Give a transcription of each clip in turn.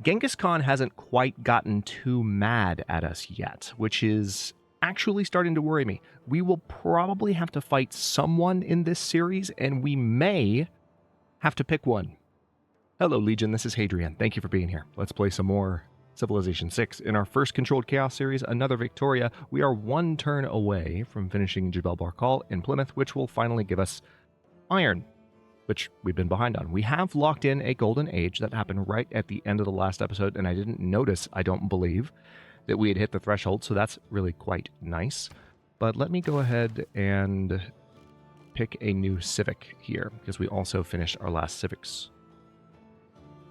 Genghis Khan hasn't quite gotten too mad at us yet, which is actually starting to worry me. We will probably have to fight someone in this series, and we may have to pick one. Hello, Legion. This is Hadrian. Thank you for being here. Let's play some more Civilization 6. In our first Controlled Chaos series, another Victoria, we are one turn away from finishing Jebel Barkal in Plymouth, which will finally give us iron, which we've been behind on. We have locked in a golden age that happened right at the end of the last episode, and I didn't notice, I don't believe, that we had hit the threshold, so that's really quite nice. But let me go ahead and pick a new civic here, because we also finished our last civics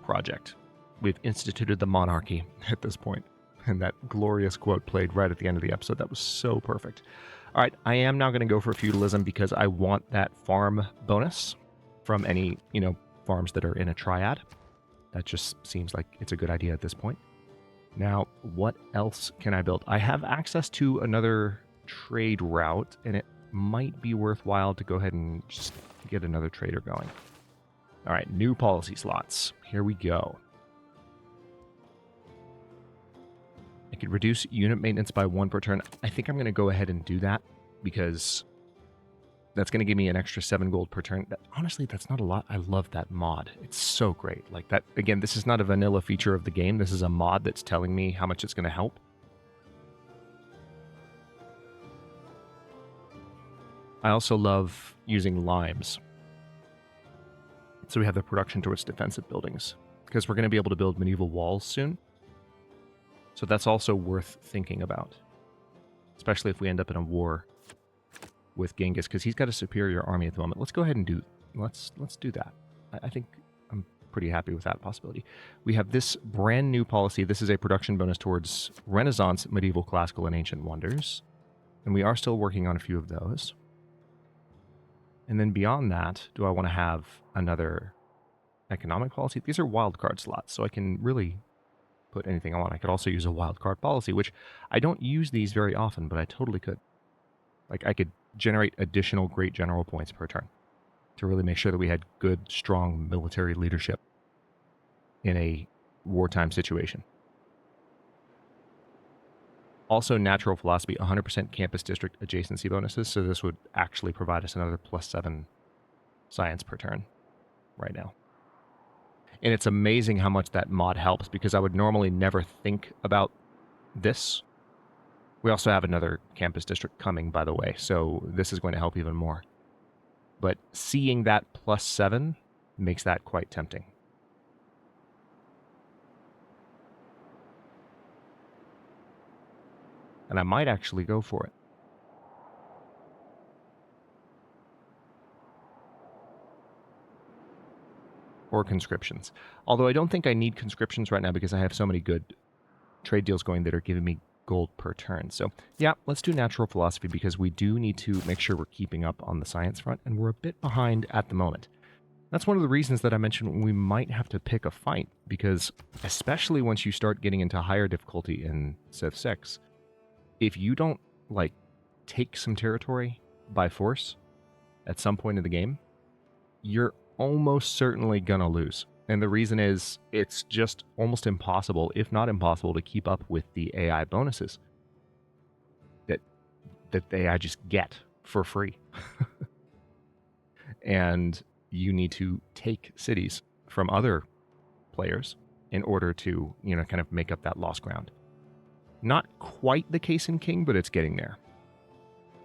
project. We've instituted the monarchy at this point, and that glorious quote played right at the end of the episode. That was so perfect. All right, I am now going to go for feudalism because I want that farm bonus from any, farms that are in a triad. That just seems like it's a good idea at this point. Now, what else can I build? I have access to another trade route, and it might be worthwhile to go ahead and just get another trader going. All right, new policy slots. Here we go. I could reduce unit maintenance by 1 per turn. I think I'm going to go ahead and do that because that's going to give me an extra 7 gold per turn. Honestly, that's not a lot. I love that mod. It's so great. Like that, again, this is not a vanilla feature of the game. This is a mod that's telling me how much it's going to help. I also love using limes. So we have the production towards defensive buildings because we're going to be able to build medieval walls soon. So that's also worth thinking about, especially if we end up in a war with Genghis, because he's got a superior army at the moment. Let's go ahead and let's do that. I think I'm pretty happy with that possibility. We have this brand new policy. This is a production bonus towards Renaissance, medieval, classical, and ancient wonders. And we are still working on a few of those. And then beyond that, do I want to have another economic policy? These are wildcard slots, so I can really put anything I want. I could also use a wildcard policy, which I don't use these very often, but I totally could. Like, I could generate additional great general points per turn to really make sure that we had good, strong military leadership in a wartime situation. Also, natural philosophy, 100% campus district adjacency bonuses, so this would actually provide us another +7 science per turn right now. And it's amazing how much that mod helps, because I would normally never think about this. We also have another campus district coming, by the way, so this is going to help even more. But seeing that +7 makes that quite tempting. And I might actually go for it. Or conscriptions. Although I don't think I need conscriptions right now because I have so many good trade deals going that are giving me gold per turn. So yeah, let's do natural philosophy because we do need to make sure we're keeping up on the science front, and we're a bit behind at the moment. That's one of the reasons that I mentioned we might have to pick a fight, because especially once you start getting into higher difficulty in Civ 6, if you don't, take some territory by force at some point in the game, you're almost certainly gonna lose. And the reason is, it's just almost impossible, if not impossible, to keep up with the AI bonuses that the AI just get for free. And you need to take cities from other players in order to, kind of make up that lost ground. Not quite the case in King, but it's getting there.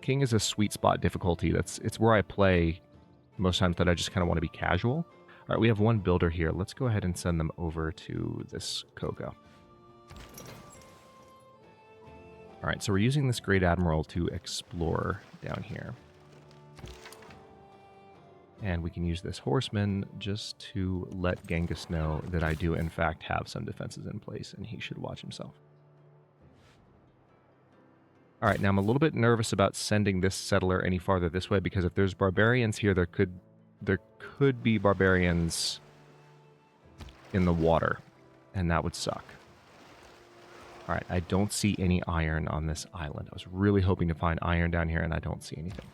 King is a sweet spot difficulty. It's where I play most times that I just kind of want to be casual. All right, we have one builder here. Let's go ahead and send them over to this Koga. All right, so we're using this Great Admiral to explore down here. And we can use this horseman just to let Genghis know that I do, in fact, have some defenses in place, and he should watch himself. All right, now I'm a little bit nervous about sending this settler any farther this way, because if there's barbarians here, there could be barbarians in the water, and that would suck. All right, I don't see any iron on this island. I was really hoping to find iron down here, and I don't see anything.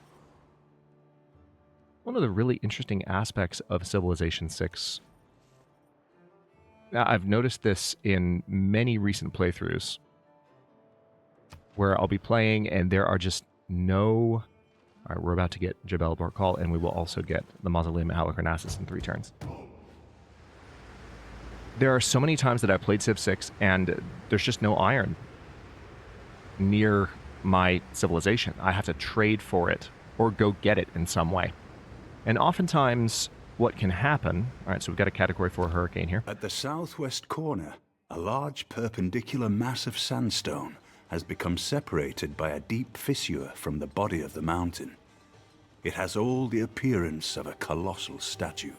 One of the really interesting aspects of Civilization 6 Now, I've noticed this in many recent playthroughs where I'll be playing and there are just no... All right, we're about to get Jebel Barkal, and we will also get the Mausoleum at Halicarnassus in 3 turns. There are so many times that I played Civ 6 and there's just no iron near my civilization. I have to trade for it or go get it in some way. And oftentimes what can happen... All right, so we've got a Category 4 hurricane here. At the southwest corner, a large perpendicular mass of sandstone has become separated by a deep fissure from the body of the mountain. It has all the appearance of a colossal statue.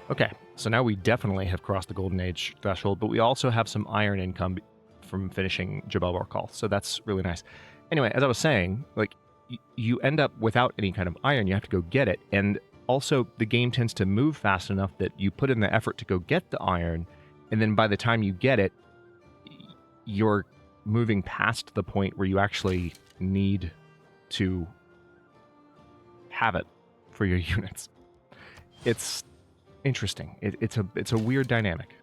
Okay, so now we definitely have crossed the Golden Age threshold, but we also have some iron income from finishing Jebel Barkal, so that's really nice. Anyway, as I was saying, like, you end up without any kind of iron. You have to go get it, and also the game tends to move fast enough that you put in the effort to go get the iron, and then by the time you get it, you're moving past the point where you actually need to have it for your units. It's interesting. It's a weird dynamic.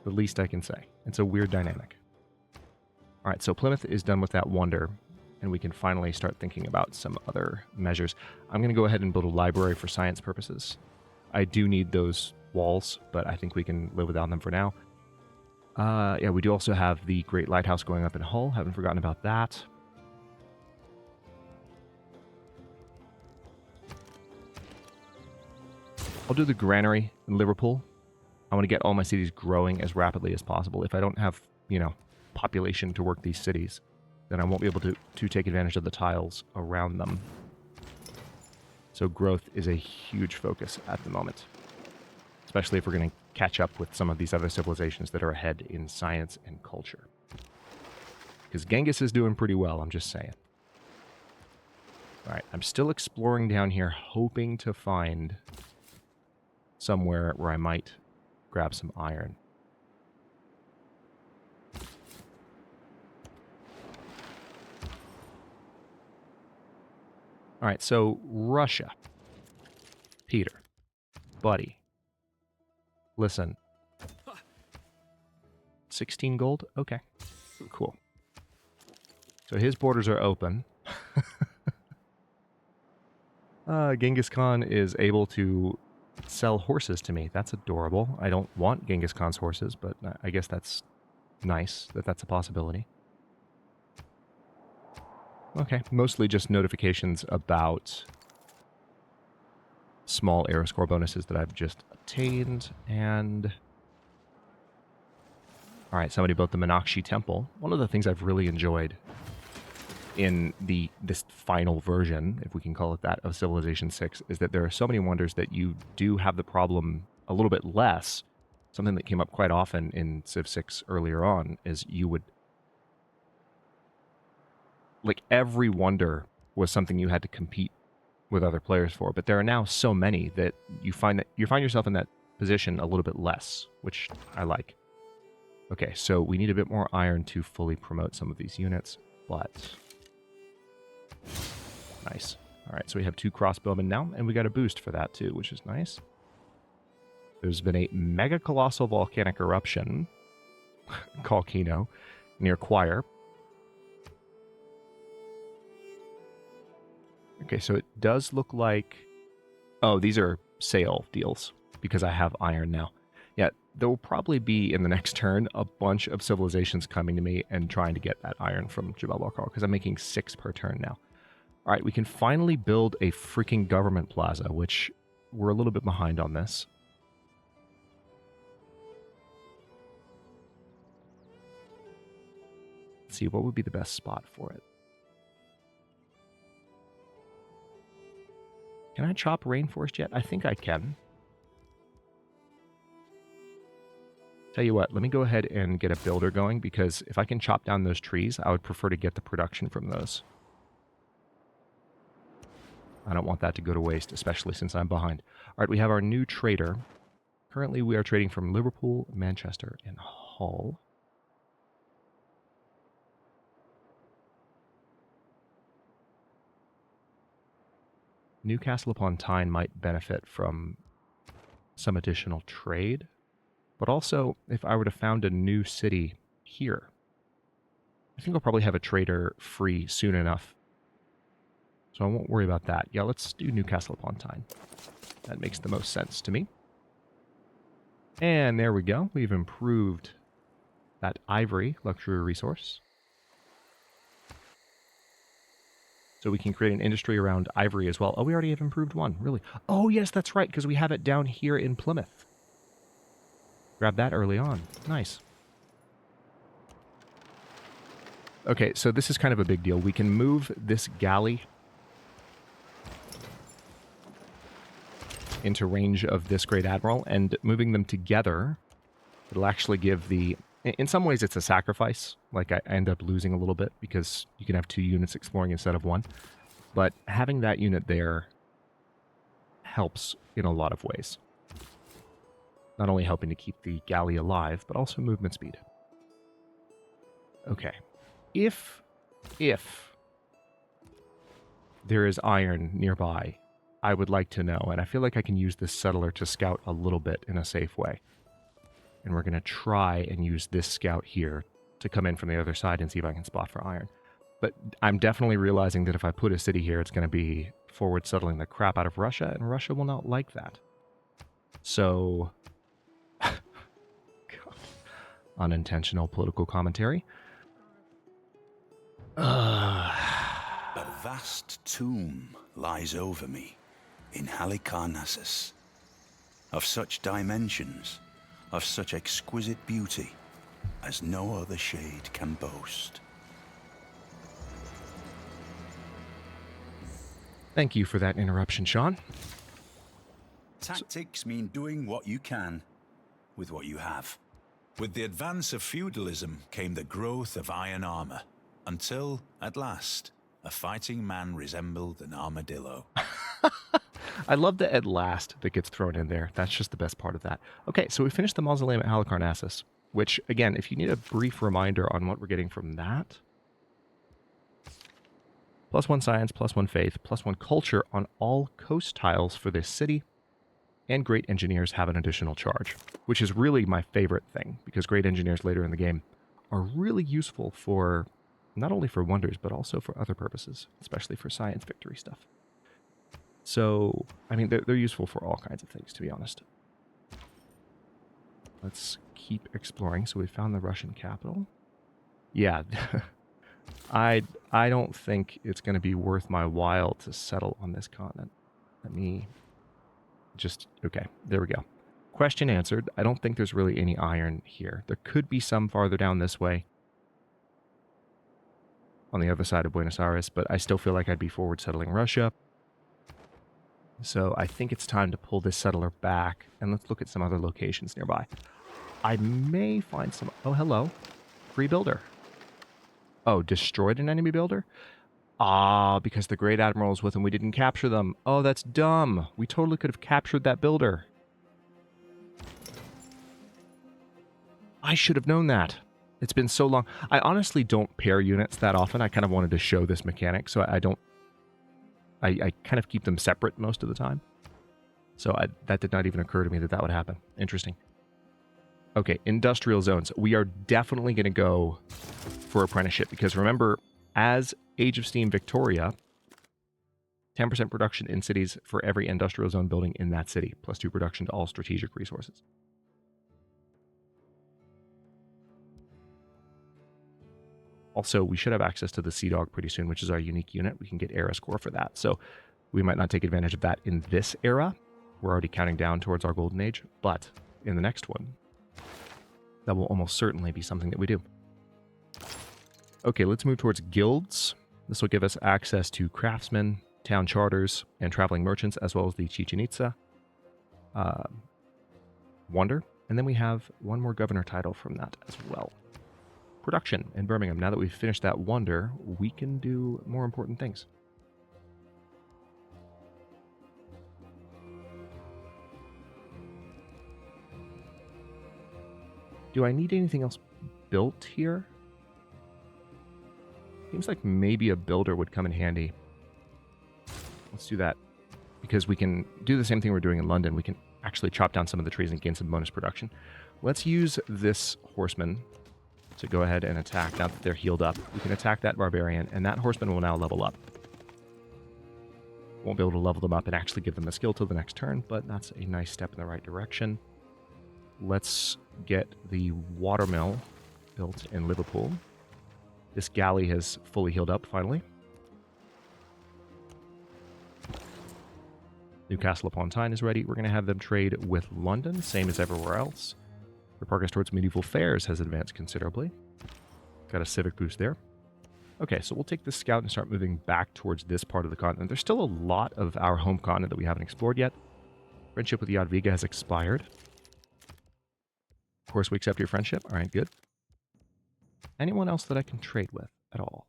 The least I can say. It's a weird dynamic. All right, so Plymouth is done with that wonder, and we can finally start thinking about some other measures. I'm going to go ahead and build a library for science purposes. I do need those walls, but I think we can live without them for now. Yeah, we do also have the Great Lighthouse going up in Hull. Haven't forgotten about that. I'll do the granary in Liverpool. I want to get all my cities growing as rapidly as possible. If I don't have, population to work these cities, then I won't be able to take advantage of the tiles around them. So growth is a huge focus at the moment, especially if we're going to catch up with some of these other civilizations that are ahead in science and culture. Because Genghis is doing pretty well, I'm just saying. All right, I'm still exploring down here, hoping to find somewhere where I might grab some iron. All right, so Russia. Peter. Buddy. Listen. 16 gold? Okay. Cool. So his borders are open. Genghis Khan is able to sell horses to me. That's adorable. I don't want Genghis Khan's horses, but I guess that's nice that that's a possibility. Okay, mostly just notifications about small arrow score bonuses that I've just obtained, and... Alright, somebody built the Meenakshi Temple. One of the things I've really enjoyed in this final version, if we can call it that, of Civilization 6, is that there are so many wonders that you do have the problem a little bit less. Something that came up quite often in Civ 6 earlier on is you would... Like, every wonder was something you had to compete with other players for, but there are now so many that you find yourself in that position a little bit less, which I like. Okay, so we need a bit more iron to fully promote some of these units, but... Nice. All right, so we have 2 crossbowmen now, and we got a boost for that too, which is nice. There's been a mega colossal volcanic eruption, Volcano, near Choir. Okay, so it does look like... Oh, these are sale deals, because I have iron now. Yeah, there will probably be, in the next turn, a bunch of civilizations coming to me and trying to get that iron from Jebel Barkal, because I'm making 6 per turn now. All right, we can finally build a freaking government plaza, which we're a little bit behind on this. Let's see, what would be the best spot for it? Can I chop rainforest yet? I think I can. Tell you what, let me go ahead and get a builder going, because if I can chop down those trees, I would prefer to get the production from those. I don't want that to go to waste, especially since I'm behind. All right, we have our new trader. Currently, we are trading from Liverpool, Manchester, and Hull. Newcastle upon Tyne might benefit from some additional trade, but also if I were to found a new city here, I think I'll probably have a trader free soon enough, so I won't worry about that. Yeah, let's do Newcastle upon Tyne. That makes the most sense to me. And there we go. We've improved that ivory luxury resource. So we can create an industry around ivory as well. Oh, we already have improved one, really. Oh, yes, that's right, because we have it down here in Plymouth. Grab that early on. Nice. Okay, so this is kind of a big deal. We can move this galley into range of this Great Admiral, and moving them together, it'll actually give the... In some ways, it's a sacrifice. Like, I end up losing a little bit because you can have 2 units exploring instead of 1. But having that unit there helps in a lot of ways. Not only helping to keep the galley alive, but also movement speed. Okay. If there is iron nearby, I would like to know, and I feel like I can use this settler to scout a little bit in a safe way. And we're going to try and use this scout here to come in from the other side and see if I can spot for iron. But I'm definitely realizing that if I put a city here, it's going to be forward settling the crap out of Russia, and Russia will not like that. So, unintentional political commentary. A vast tomb lies over me in Halicarnassus, of such dimensions, of such exquisite beauty, as no other shade can boast. Thank you for that interruption, Sean. Tactics mean doing what you can with what you have. With the advance of feudalism came the growth of iron armor, until, at last, a fighting man resembled an armadillo. I love the "at last" that gets thrown in there. That's just the best part of that. Okay, so we finished the mausoleum at Halicarnassus, which, again, if you need a brief reminder on what we're getting from that... +1 science, +1 faith, +1 culture on all coast tiles for this city, and great engineers have an additional charge, which is really my favorite thing, because great engineers later in the game are really useful for, not only for wonders, but also for other purposes, especially for science victory stuff. So, I mean, they're useful for all kinds of things, to be honest. Let's keep exploring. So we found the Russian capital. Yeah, I don't think it's going to be worth my while to settle on this continent. Let me just... Okay, there we go. Question answered. I don't think there's really any iron here. There could be some farther down this way, on the other side of Buenos Aires, but I still feel like I'd be forward settling Russia. So I think it's time to pull this settler back, and let's look at some other locations nearby. I may find some... Oh, hello. Free builder. Oh, destroyed an enemy builder? Ah, because the Great Admiral is with them, we didn't capture them. Oh, that's dumb. We totally could have captured that builder. I should have known that. It's been so long. I honestly don't pair units that often. I kind of wanted to show this mechanic, so I don't... I kind of keep them separate most of the time. So that did not even occur to me that that would happen. Interesting. Okay, industrial zones. We are definitely going to go for apprenticeship, because remember, as Age of Steam Victoria, 10% production in cities for every industrial zone building in that city, plus 2 production to all strategic resources. Also, we should have access to the Sea Dog pretty soon, which is our unique unit. We can get Era score for that. So we might not take advantage of that in this era. We're already counting down towards our golden age. But in the next one, that will almost certainly be something that we do. Okay, let's move towards guilds. This will give us access to craftsmen, town charters, and traveling merchants, as well as the Chichen Itza wonder. And then we have one more governor title from that as well. Production in Birmingham. Now that we've finished that wonder, we can do more important things. Do I need anything else built here? Seems like maybe a builder would come in handy. Let's do that. because we can do the same thing we're doing in London. We can actually chop down some of the trees and gain some bonus production. Let's use this horseman to go ahead and attack. Now that they're healed up, we can attack that barbarian, and that horseman will now level up. Won't be able to level them up and actually give them a skill till the next turn, but that's a nice step in the right direction. Let's get the watermill built in Liverpool. This galley has fully healed up, finally. Newcastle upon Tyne is ready. We're going to have them trade with London, same as everywhere else. Their progress towards medieval fairs has advanced considerably. Got a civic boost there. Okay, so we'll take this scout and start moving back towards this part of the continent. There's still a lot of our home continent that we haven't explored yet. Friendship with Jadwiga has expired. Of course, we accept your friendship. All right, good. Anyone else that I can trade with at all?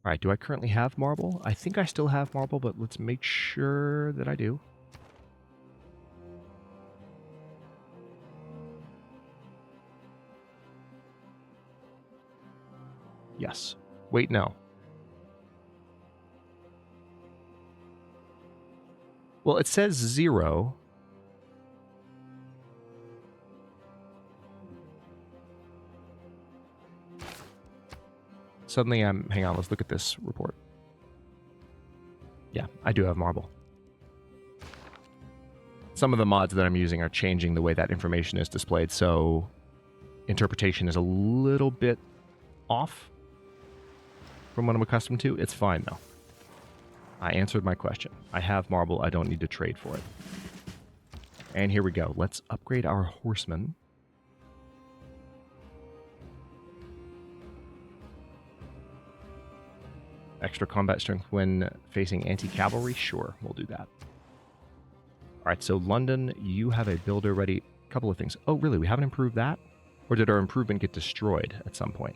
All right, do I currently have marble? I think I still have marble, but let's make sure that I do. Yes. Wait, no. Well, it says 0. Suddenly hang on, let's look at this report. Yeah, I do have marble. Some of the mods that I'm using are changing the way that information is displayed, so interpretation is a little bit off from what I'm accustomed to. It's fine, though. I answered my question. I have marble. I don't need to trade for it. And here we go. Let's upgrade our horsemen. Extra combat strength when facing anti-cavalry? Sure, we'll do that. All right, so London, you have a builder ready. A couple of things. Oh, really? We haven't improved that? Or did our improvement get destroyed at some point?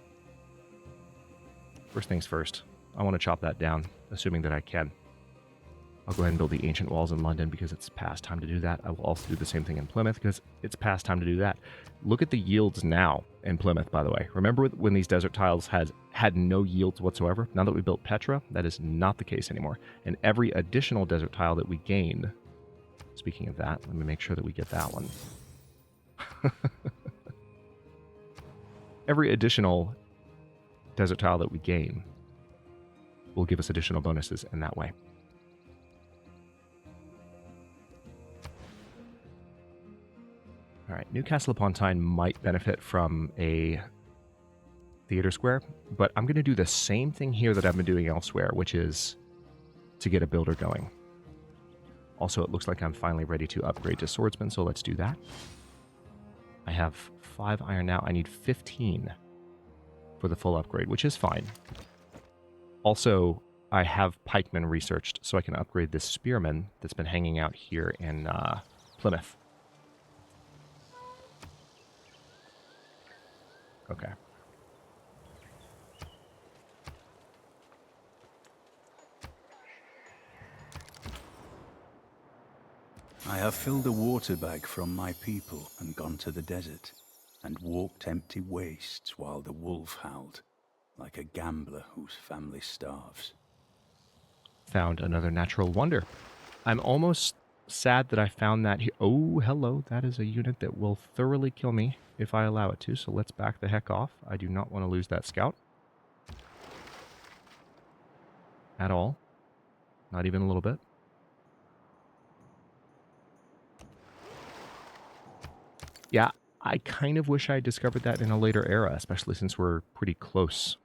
First things first. I want to chop that down, assuming that I can. I'll go ahead and build the ancient walls in London because it's past time to do that. I will also do the same thing in Plymouth because it's past time to do that. Look at the yields now in Plymouth, by the way. Remember when these desert tiles had no yields whatsoever? Now that we built Petra, that is not the case anymore. And every additional desert tile that we gain, speaking of that, let me make sure that we get that one. Every additional desert tile that we gain will give us additional bonuses in that way. All right, Newcastle upon Tyne might benefit from a theater square, but I'm going to do the same thing here that I've been doing elsewhere, which is to get a builder going. Also, it looks like I'm finally ready to upgrade to swordsman, so let's do that. I have 5 iron now. I need 15 for the full upgrade, which is fine. Also, I have pikemen researched, so I can upgrade this spearman that's been hanging out here in Plymouth. Okay. I have filled a water bag from my people and gone to the desert, and walked empty wastes while the wolf howled, like a gambler whose family starves. Found another natural wonder. I'm almost sad that I found that here. Oh, hello. That is a unit that will thoroughly kill me if I allow it to, so let's back the heck off. I do not want to lose that scout. At all. Not even a little bit. Yeah, I kind of wish I discovered that in a later era, especially since we're pretty close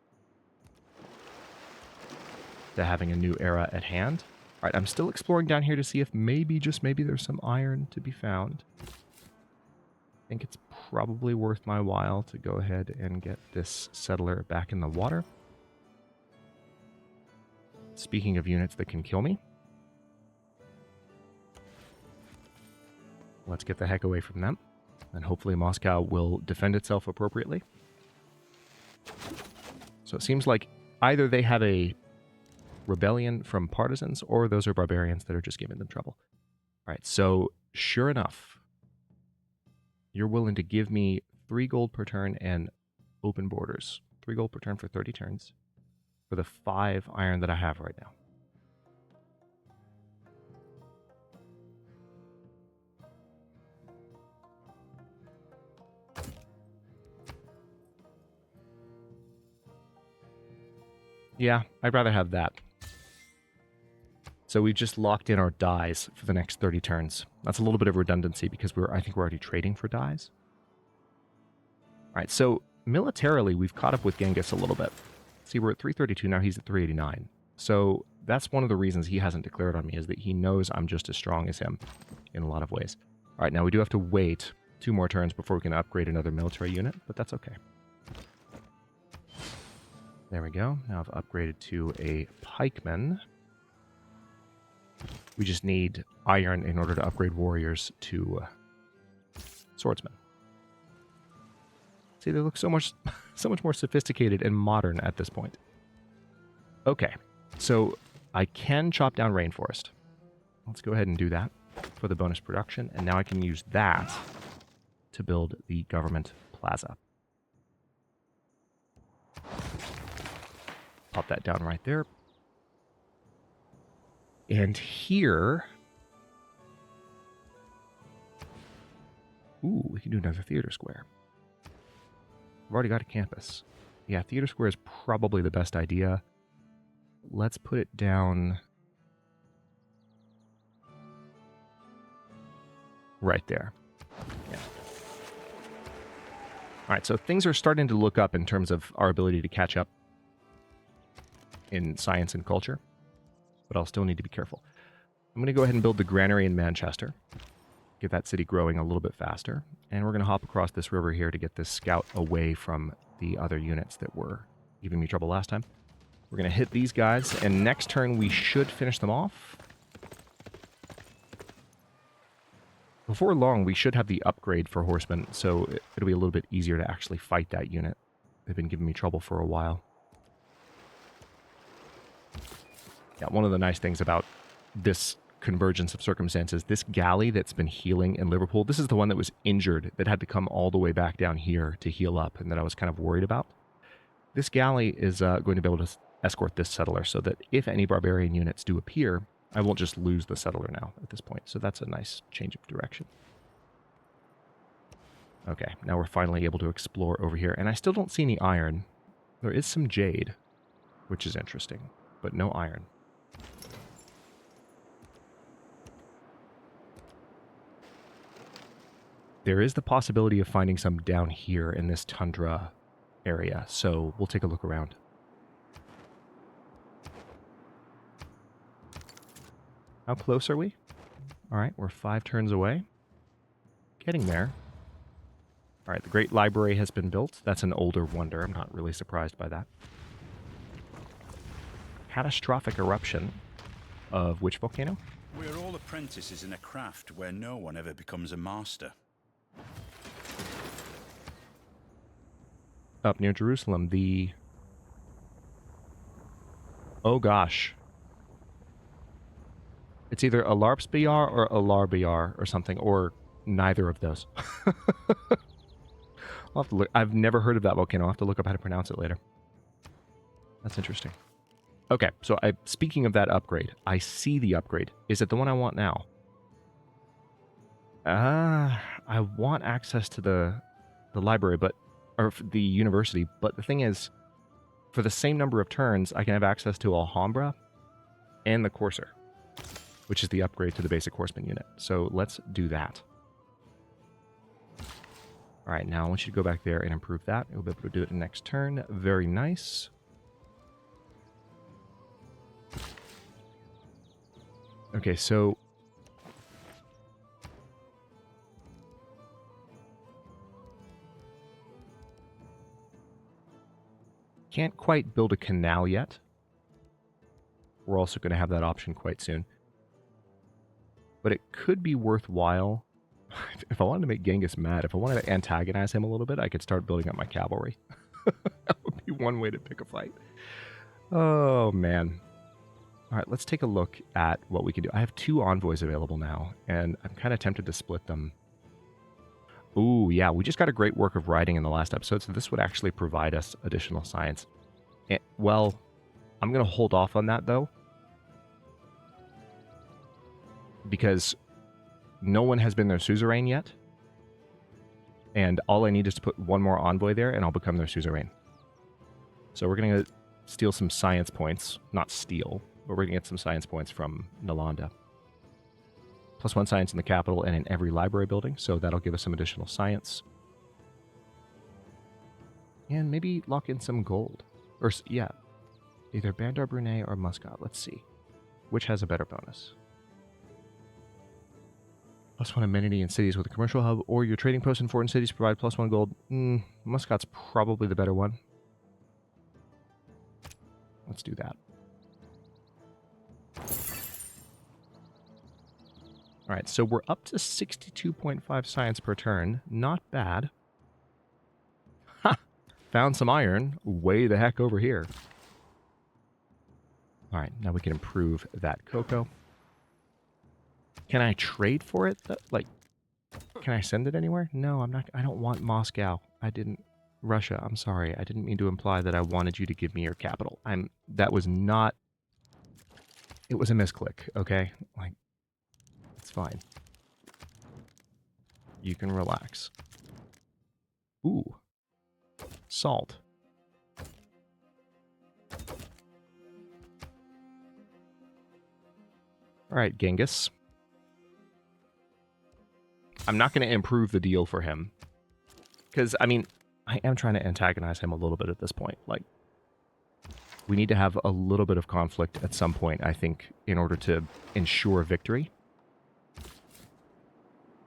to having a new era at hand. All right, I'm still exploring down here to see if maybe, just maybe, there's some iron to be found. I think it's probably worth my while to go ahead and get this settler back in the water. Speaking of units that can kill me, let's get the heck away from them. And hopefully Moscow will defend itself appropriately. So it seems like either they have a rebellion from partisans, or those are barbarians that are just giving them trouble. All right, so sure enough, you're willing to give me 3 gold per turn and open borders. 3 gold per turn for 30 turns for the 5 iron that I have right now. Yeah, I'd rather have that. So we've just locked in our dies for the next 30 turns. That's a little bit of redundancy because I think we're already trading for dies. All right, so militarily, we've caught up with Genghis a little bit. See, we're at 332 now, he's at 389. So that's one of the reasons he hasn't declared on me, is that he knows I'm just as strong as him in a lot of ways. All right, now we do have to wait 2 more turns before we can upgrade another military unit, but that's okay. There we go. Now I've upgraded to a pikeman. We just need iron in order to upgrade warriors to swordsmen. See, they look so much more sophisticated and modern at this point. Okay, so I can chop down rainforest. Let's go ahead and do that for the bonus production, and now I can use that to build the government plaza. Pop that down right there. And here... Ooh, we can do another theater square. I've already got a campus. Yeah, theater square is probably the best idea. Let's put it down... right there. Yeah. All right, so things are starting to look up in terms of our ability to catch up in science and culture, but I'll still need to be careful. I'm going to go ahead and build the granary in Manchester, get that city growing a little bit faster, and we're going to hop across this river here to get this scout away from the other units that were giving me trouble last time. We're going to hit these guys, and next turn we should finish them off. Before long, we should have the upgrade for horsemen, so it'll be a little bit easier to actually fight that unit. They've been giving me trouble for a while. Yeah, one of the nice things about this convergence of circumstances, this galley that's been healing in Liverpool, this is the one that was injured, that had to come all the way back down here to heal up, and that I was kind of worried about. This galley is going to be able to escort this settler, so that if any barbarian units do appear, I won't just lose the settler now at this point. So that's a nice change of direction. Okay, now we're finally able to explore over here, and I still don't see any iron. There is some jade, which is interesting, but no iron. There is the possibility of finding some down here in this tundra area, so we'll take a look around. How close are we? All right, we're 5 turns away. Getting there. All right, the Great Library has been built. That's an older wonder. I'm not really surprised by that. Catastrophic eruption of which volcano? We're all apprentices in a craft where no one ever becomes a master. Up near Jerusalem, the... Oh gosh. It's either Alarpsbiar or Alarbiar or something, or neither of those. I'll have to look. I've never heard of that volcano. I'll have to look up how to pronounce it later. That's interesting. Okay, so speaking of that upgrade, I see the upgrade. Is it the one I want now? I want access to the library, or the university, but the thing is, for the same number of turns, I can have access to Alhambra and the Courser, which is the upgrade to the basic horseman unit. So let's do that. All right, now I want you to go back there and improve that. You'll be able to do it next turn. Very nice. Okay, so... Can't quite build a canal yet. We're also going to have that option quite soon. But it could be worthwhile. If I wanted to make Genghis mad, if I wanted to antagonize him a little bit, I could start building up my cavalry. That would be one way to pick a fight. Oh, man. All right, let's take a look at what we can do. I have 2 envoys available now, and I'm kind of tempted to split them. Ooh, yeah, we just got a great work of writing in the last episode, so this would actually provide us additional science. Well, I'm going to hold off on that, though, because no one has been their suzerain yet, and all I need is to put 1 more envoy there, and I'll become their suzerain. So we're going to steal some science points. Not steal, but we're going to get some science points from Nalanda. +1 science in the capital and in every library building, so that'll give us some additional science. And maybe lock in some gold. Or, yeah, either Bandar Brunei or Muscat. Let's see. Which has a better bonus? +1 amenity in cities with a commercial hub, or your trading posts in foreign cities provide +1 gold. Muscat's probably the better one. Let's do that. All right, so we're up to 62.5 science per turn. Not bad. Ha! Found some iron way the heck over here. All right, now we can improve that cocoa. Can I trade for it? Like, can I send it anywhere? No, I'm not. I don't want Moscow. I didn't. Russia, I'm sorry. I didn't mean to imply that I wanted you to give me your capital. That was not. It was a misclick, okay? Like, it's fine. You can relax. Ooh. Salt. All right, Genghis. I'm not going to improve the deal for him. Because, I mean, I am trying to antagonize him a little bit at this point. Like, we need to have a little bit of conflict at some point, I think, in order to ensure victory.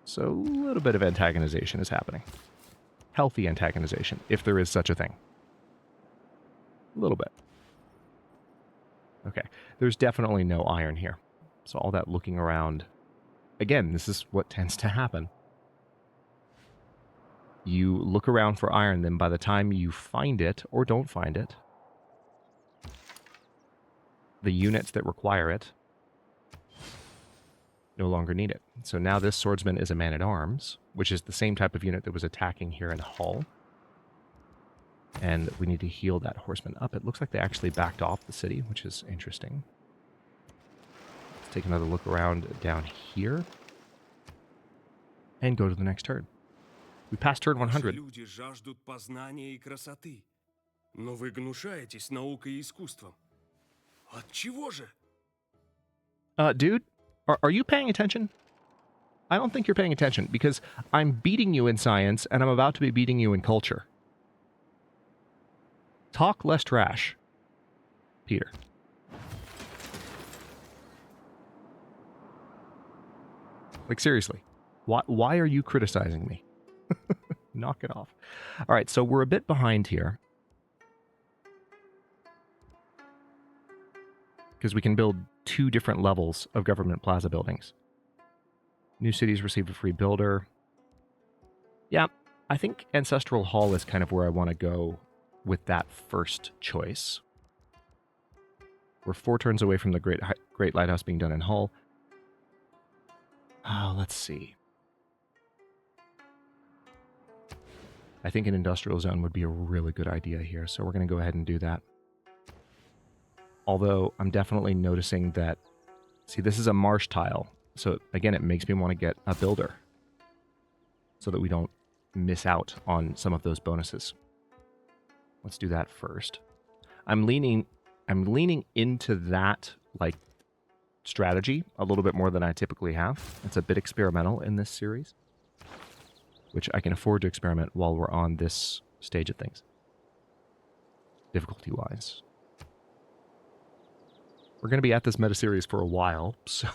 So, a little bit of antagonization is happening. Healthy antagonization, if there is such a thing. A little bit. Okay, there's definitely no iron here. So all that looking around... Again, this is what tends to happen. You look around for iron, then by the time you find it, or don't find it, the units that require it no longer need it. So now this swordsman is a man-at-arms, which is the same type of unit that was attacking here in Hull. And we need to heal that horseman up. It looks like they actually backed off the city, which is interesting. Let's take another look around down here. And go to the next turn. We passed turn 100. Люди жаждут познания и красоты, но вы гнушаетесь наукой и искусством. Отчего же? Dude, are you paying attention? I don't think you're paying attention, because I'm beating you in science, and I'm about to be beating you in culture. Talk less trash, Peter. Like, seriously, why are you criticizing me? Knock it off. All right, so we're a bit behind here. Because we can build 2 different levels of government plaza buildings. New cities receive a free builder. Yeah, I think Ancestral Hall is kind of where I want to go with that first choice. We're 4 turns away from the Great Lighthouse being done in Hull. Oh, let's see. I think an industrial zone would be a really good idea here, so we're going to go ahead and do that. Although, I'm definitely noticing that... See, this is a marsh tile, so again, it makes me want to get a builder. So that we don't miss out on some of those bonuses. Let's do that first. I'm leaning into that, like, strategy a little bit more than I typically have. It's a bit experimental in this series, which I can afford to experiment while we're on this stage of things, difficulty-wise. We're going to be at this meta-series for a while, so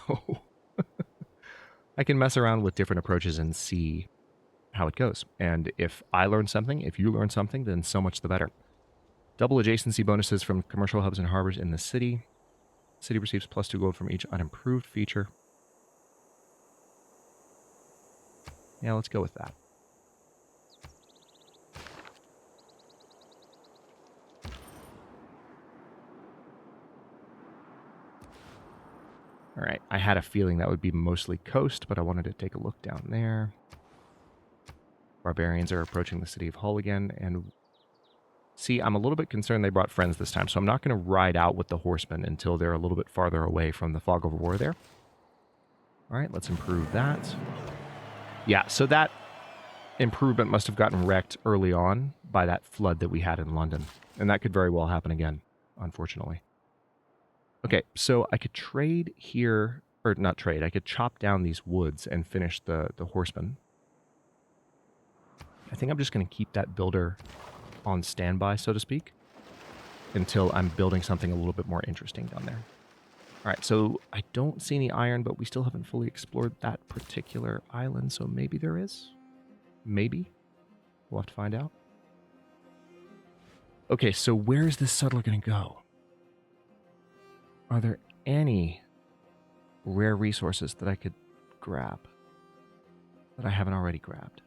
I can mess around with different approaches and see how it goes. And if I learn something, if you learn something, then so much the better. Double adjacency bonuses from commercial hubs and harbors in the city. City receives +2 gold from each unimproved feature. Yeah, let's go with that. All right, I had a feeling that would be mostly coast, but I wanted to take a look down there. Barbarians are approaching the city of Hull again, and see, I'm a little bit concerned they brought friends this time, so I'm not going to ride out with the horsemen until they're a little bit farther away from the fog of war there. All right, let's improve that. Yeah, so that improvement must have gotten wrecked early on by that flood that we had in London, and that could very well happen again. unfortunately. Okay, so I could trade here, or not trade, I could chop down these woods and finish the horseman. I think I'm just going to keep that builder on standby, so to speak, until I'm building something a little bit more interesting down there. All right, so I don't see any iron, but we still haven't fully explored that particular island, so maybe there is. Maybe. We'll have to find out. Okay, so where is this settler going to go? Are there any rare resources that I could grab that I haven't already grabbed?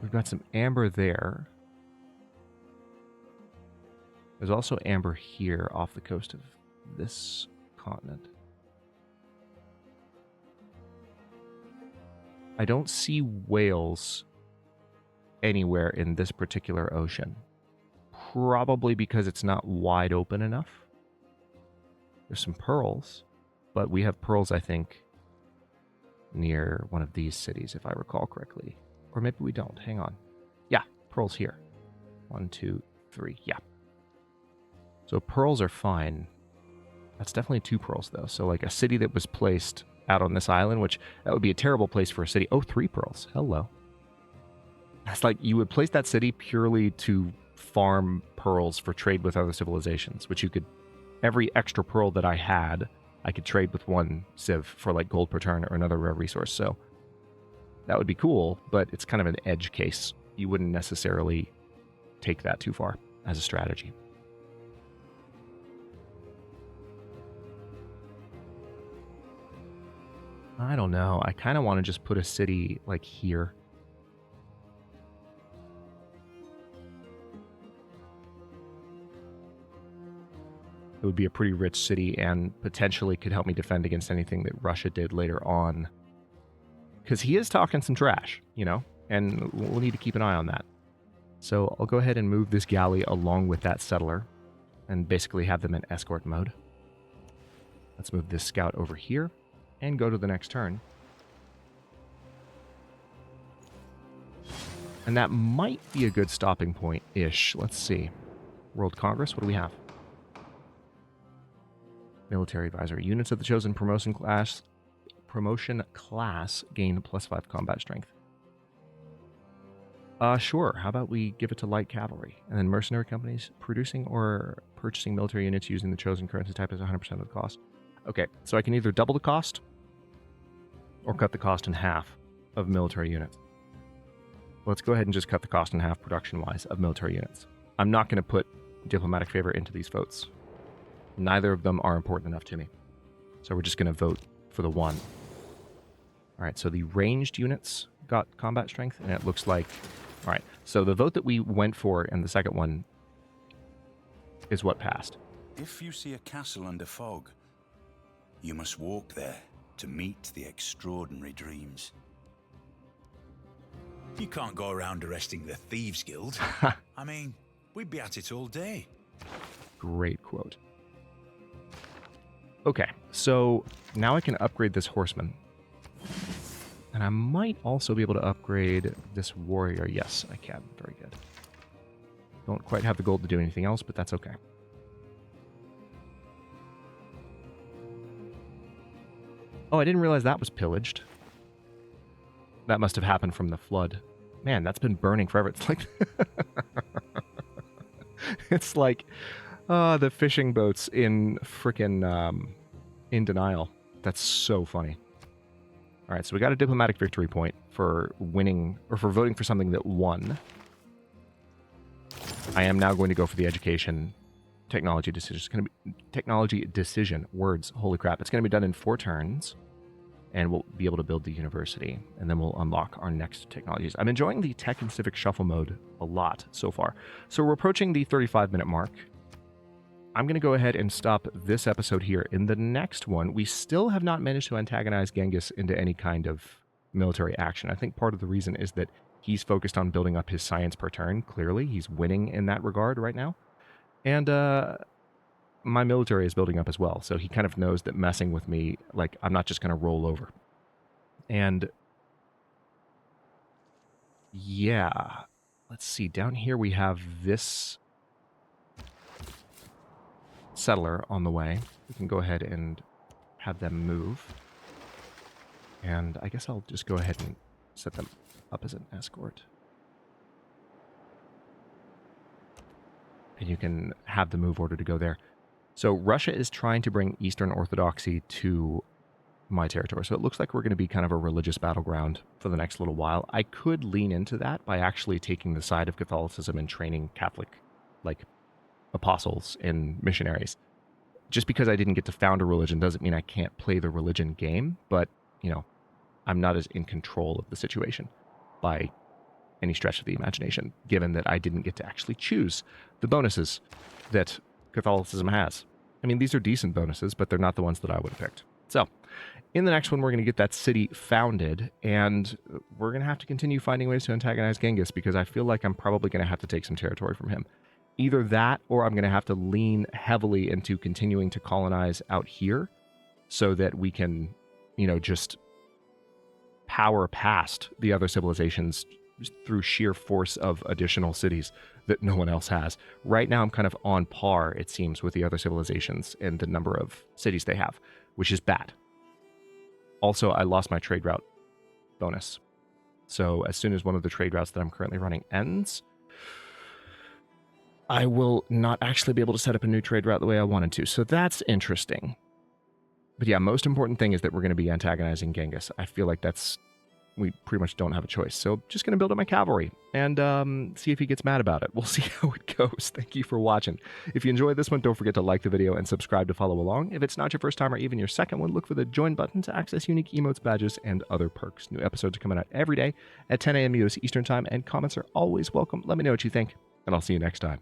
We've got some amber there. There's also amber here off the coast of this continent. I don't see whales anywhere in this particular ocean. Probably because it's not wide open enough. There's some pearls, but we have pearls, I think, near one of these cities, if I recall correctly. Or maybe we don't. Hang on. Yeah, pearls here. 1, 2, 3. Yeah. So pearls are fine. That's definitely 2 pearls, though. So like a city that was placed out on this island, which that would be a terrible place for a city. Oh, 3 pearls. Hello. That's like you would place that city purely to farm pearls for trade with other civilizations, which you could, every extra pearl that I had, I could trade with 1 civ for like gold per turn or another rare resource. So that would be cool, but it's kind of an edge case. You wouldn't necessarily take that too far as a strategy. I don't know. I kind of want to just put a city like here. It would be a pretty rich city and potentially could help me defend against anything that Russia did later on. Because he is talking some trash, you know, and we'll need to keep an eye on that. So I'll go ahead and move this galley along with that settler and basically have them in escort mode. Let's move this scout over here and go to the next turn. And that might be a good stopping point-ish. Let's see. World Congress, what do we have? Military advisor. Units of the chosen promotion class gain +5 combat strength. Sure. How about we give it to light cavalry? And then mercenary companies producing or purchasing military units using the chosen currency type is 100% of the cost. Okay, so I can either double the cost or cut the cost in half of military units. Let's go ahead and just cut the cost in half production-wise of military units. I'm not going to put diplomatic favor into these votes. Neither of them are important enough to me. So we're just going to vote for the 1. All right, so the ranged units got combat strength, and it looks like... All right, so the vote that we went for in the second one is what passed. If you see a castle under fog, you must walk there to meet the extraordinary dreams. You can't go around arresting the Thieves Guild. I mean, we'd be at it all day. Great quote. Okay, so now I can upgrade this horseman. And I might also be able to upgrade this warrior. Yes, I can. Very good. Don't quite have the gold to do anything else, but that's okay. Oh, I didn't realize that was pillaged. That must have happened from the flood. Man, that's been burning forever. It's like... it's like the fishing boats in frickin' in denial. That's so funny. All right, so we got a diplomatic victory point for winning, or for voting for something that won. I am now going to go for the education technology decision. It's going to be technology decision. Words. Holy crap. It's going to be done in 4 turns. And we'll be able to build the university. And then we'll unlock our next technologies. I'm enjoying the tech and civic shuffle mode a lot so far. So we're approaching the 35-minute mark. I'm going to go ahead and stop this episode here. In the next one, we still have not managed to antagonize Genghis into any kind of military action. I think part of the reason is that he's focused on building up his science per turn. Clearly, he's winning in that regard right now. And my military is building up as well. So he kind of knows that messing with me, like, I'm not just going to roll over. And yeah, let's see, down here we have this settler on the way. We can go ahead and have them move. And I guess I'll just go ahead and set them up as an escort. And you can have the move order to go there. So Russia is trying to bring Eastern Orthodoxy to my territory. So it looks like we're going to be kind of a religious battleground for the next little while. I could lean into that by actually taking the side of Catholicism and training Catholic, like, apostles and missionaries. Just because I didn't get to found a religion doesn't mean I can't play the religion game, but, you know, I'm not as in control of the situation by any stretch of the imagination, given that I didn't get to actually choose the bonuses that Catholicism has. I mean, these are decent bonuses, but they're not the ones that I would have picked. So, in the next one, we're going to get that city founded, and we're going to have to continue finding ways to antagonize Genghis, because I feel like I'm probably going to have to take some territory from him. Either that, or I'm going to have to lean heavily into continuing to colonize out here so that we can, you know, just power past the other civilizations through sheer force of additional cities that no one else has. Right now, I'm kind of on par, it seems, with the other civilizations and the number of cities they have, which is bad. Also, I lost my trade route bonus. So as soon as one of the trade routes that I'm currently running ends, I will not actually be able to set up a new trade route the way I wanted to. So that's interesting. But yeah, most important thing is that we're going to be antagonizing Genghis. I feel like we pretty much don't have a choice. So just going to build up my cavalry and see if he gets mad about it. We'll see how it goes. Thank you for watching. If you enjoyed this one, don't forget to like the video and subscribe to follow along. If it's not your first time or even your second one, look for the join button to access unique emotes, badges, and other perks. New episodes are coming out every day at 10 a.m. US Eastern Time, and comments are always welcome. Let me know what you think, and I'll see you next time.